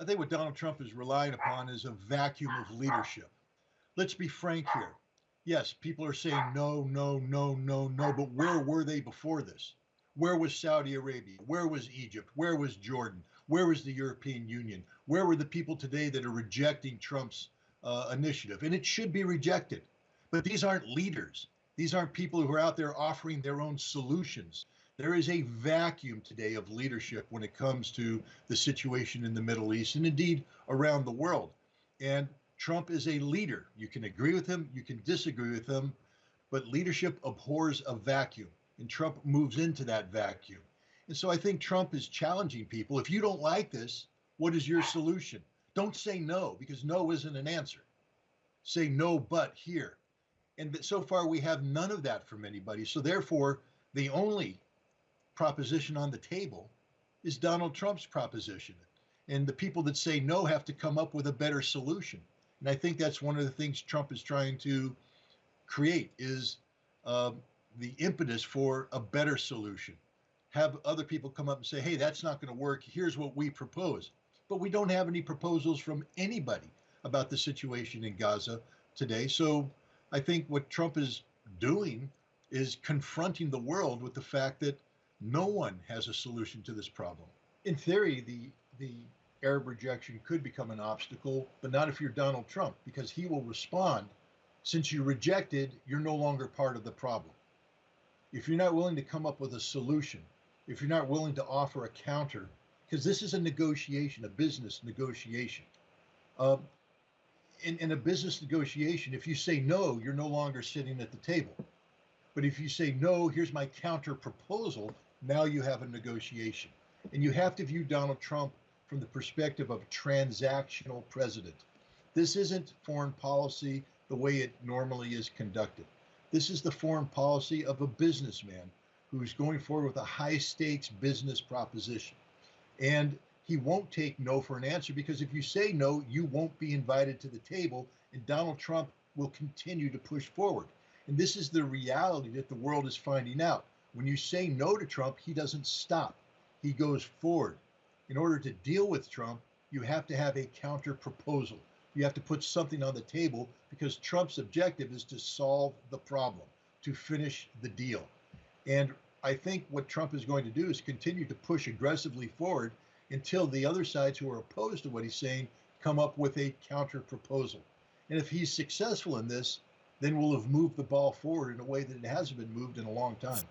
I think what Donald Trump is relying upon is a vacuum of leadership. Let's be frank here. Yes, people are saying no, no, no, no, no, but where were they before this? Where was Saudi Arabia? Where was Egypt? Where was Jordan? Where was the European Union? Where were the people today that are rejecting Trump's initiative? And it should be rejected. But these aren't leaders. These aren't people who are out there offering their own solutions. There is a vacuum today of leadership when it comes to the situation in the Middle East and indeed around the world. And Trump is a leader. You can agree with him, you can disagree with him, but leadership abhors a vacuum, and Trump moves into that vacuum. And so I think Trump is challenging people. If you don't like this, what is your solution? Don't say no, because no isn't an answer. Say no, but here. And so far, we have none of that from anybody. So therefore, the only proposition on the table is Donald Trump's proposition. And the people that say no have to come up with a better solution. And I think that's one of the things Trump is trying to create is the impetus for a better solution. Have other people come up and say, hey, that's not going to work. Here's what we propose. But we don't have any proposals from anybody about the situation in Gaza today. So I think what Trump is doing is confronting the world with the fact that no one has a solution to this problem. In theory, the Arab rejection could become an obstacle, but not if you're Donald Trump, because he will respond, since you rejected, you're no longer part of the problem. If you're not willing to come up with a solution, if you're not willing to offer a counter, because this is a negotiation, a business negotiation. In a business negotiation, if you say no, you're no longer sitting at the table. But if you say no, here's my counter proposal, now you have a negotiation. And you have to view Donald Trump from the perspective of a transactional president. This isn't foreign policy the way it normally is conducted. This is the foreign policy of a businessman who's going forward with a high stakes business proposition. And he won't take no for an answer, because if you say no, you won't be invited to the table, and Donald Trump will continue to push forward. And this is the reality that the world is finding out. When you say no to Trump, he doesn't stop. He goes forward. In order to deal with Trump, you have to have a counter proposal. You have to put something on the table, because Trump's objective is to solve the problem, to finish the deal. And I think what Trump is going to do is continue to push aggressively forward until the other sides who are opposed to what he's saying come up with a counter proposal. And if he's successful in this, then we'll have moved the ball forward in a way that it hasn't been moved in a long time.